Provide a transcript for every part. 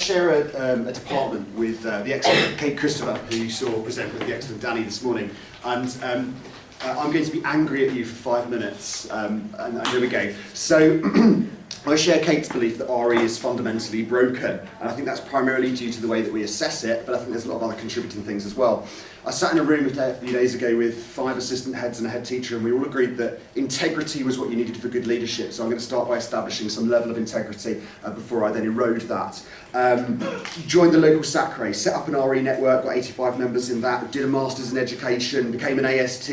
share a department with the excellent Kate Christopher, who you saw present with the excellent Danny this morning. And I'm going to be angry at you for 5 minutes, and here we go. So, I share Kate's belief that RE is fundamentally broken, and I think that's primarily due to the way that we assess it, but I think there's a lot of other contributing things as well. I sat in a room a few days ago with 5 assistant heads and a head teacher, and we all agreed that integrity was what you needed for good leadership. So I'm going to start by establishing some level of integrity before I then erode that. Joined the local SAC race, set up an RE network, got 85 members in that, did a master's in education, became an AST,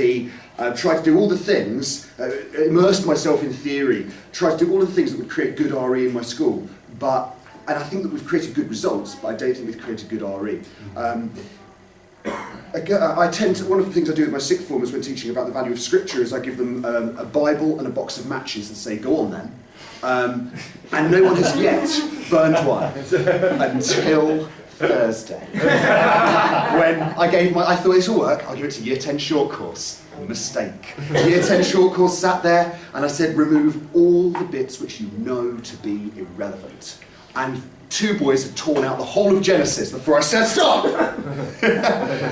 tried to do all the things, immersed myself in theory, tried to do all of the things that would create good RE in my school. And I think that we've created good results, but I don't think we've created good RE. One of the things I do with my sixth formers when teaching about the value of scripture is I give them a Bible and a box of matches and say, go on then. And no one has yet burned one until Thursday. When I thought this will work, I'll give it to Year 10 short course. Mistake. Year 10 short course sat there and I said, remove all the bits which you know to be irrelevant. And 2 boys had torn out the whole of Genesis before I said stop!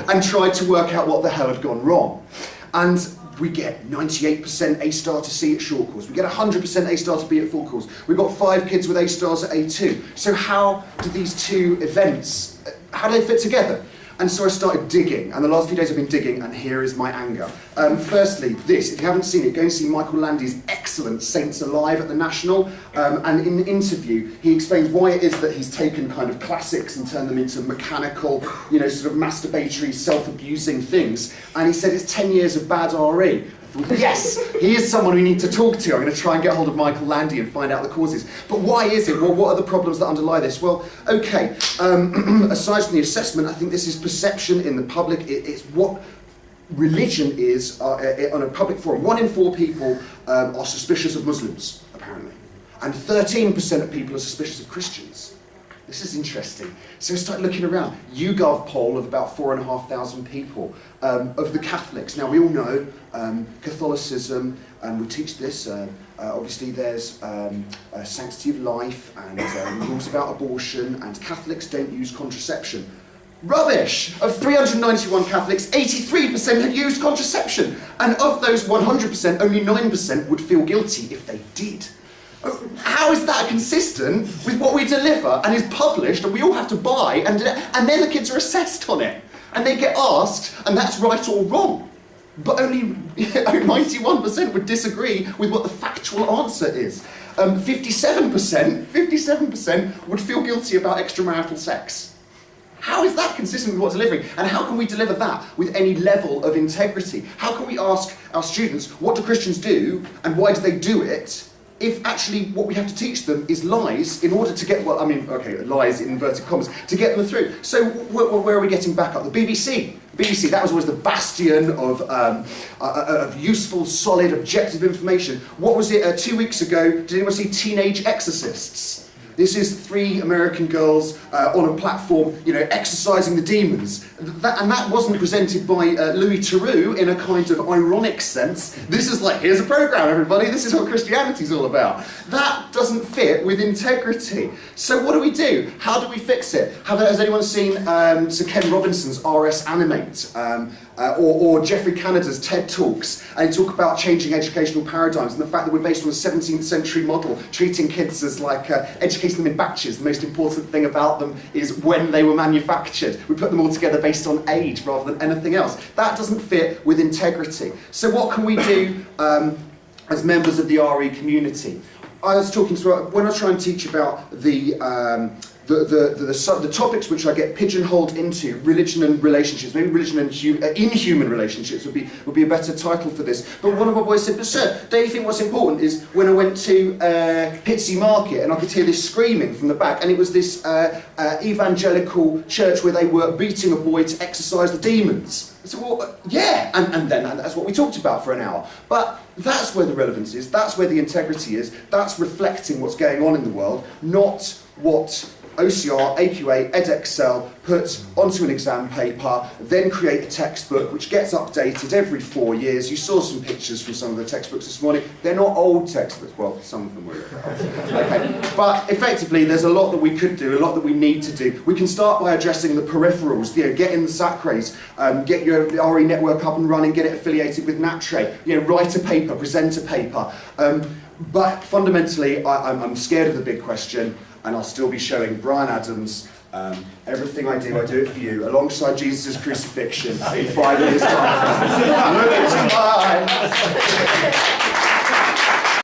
And tried to work out what the hell had gone wrong. And we get 98% A star to C at short course. We get 100% A star to B at full course. We've got 5 kids with A stars at A2. So how do these 2 events, how do they fit together? And so I started digging, and the last few days I've been digging, and here is my anger. Firstly, this, if you haven't seen it, go and see Michael Landy's excellent Saints Alive at the National, and in the interview, he explains why it is that he's taken kind of classics and turned them into mechanical, sort of masturbatory, self-abusing things, and he said it's 10 years of bad RE. Yes, he is someone we need to talk to. I'm going to try and get hold of Michael Landy and find out the causes. But why is it? Well, what are the problems that underlie this? Well, okay, aside from the assessment, I think this is perception in the public. It's what religion is on a public forum. 1 in 4 people are suspicious of Muslims, apparently. And 13% of people are suspicious of Christians. This is interesting. So start looking around. YouGov poll of about 4,500 people of the Catholics. Now we all know Catholicism, and we teach this. Obviously, there's sanctity of life and rules about abortion, and Catholics don't use contraception. Rubbish! Of 391 Catholics, 83% had used contraception, and of those 100%, only 9% would feel guilty if they did. How is that consistent with what we deliver and is published and we all have to buy, and then the kids are assessed on it and they get asked, and that's right or wrong, but only 91% would disagree with what the factual answer is. 57% would feel guilty about extramarital sex. How is that consistent with what's delivering? And how can we deliver that with any level of integrity? How can we ask our students, what do Christians do and why do they do it, if actually what we have to teach them is lies in order to get, lies in inverted commas, to get them through. So where are we getting back up? The BBC, that was always the bastion of useful, solid, objective information. What was it 2 weeks ago? Did anyone see Teenage Exorcists? This is 3 American girls on a platform, exorcising the demons. And that wasn't presented by Louis Theroux in a kind of ironic sense. This is like, here's a program, everybody, this is what Christianity's all about. That doesn't fit with integrity. So what do? How do we fix it? Has anyone seen Sir Ken Robinson's RS Animate? Or Geoffrey Canada's TED Talks, and they talk about changing educational paradigms and the fact that we're based on a 17th century model, treating kids as educating them in batches. The most important thing about them is when they were manufactured. We put them all together based on age rather than anything else. That doesn't fit with integrity. So what can we do as members of the RE community? I was talking when I try and teach about the topics which I get pigeonholed into, religion and relationships, maybe religion and inhuman relationships would be a better title for this. But one of my boys said, but sir, don't you think what's important is when I went to Pitsea Market and I could hear this screaming from the back, and it was this evangelical church where they were beating a boy to exorcise the demons. I said, well, yeah, and then that's what we talked about for an hour. But that's where the relevance is, that's where the integrity is, that's reflecting what's going on in the world, not what OCR, AQA, EdXL, put onto an exam paper, then create a textbook which gets updated every 4 years. You saw some pictures from some of the textbooks this morning. They're not old textbooks. Well, some of them were. Okay. But effectively, there's a lot that we could do, a lot that we need to do. We can start by addressing the peripherals, get in the SACRAs, get your RE network up and running, get it affiliated with NatTre, write a paper, present a paper. But fundamentally, I'm scared of the big question, and I'll still be showing Brian Adams. Everything I do it for you, alongside Jesus' crucifixion in 5 years' time. Look into mine.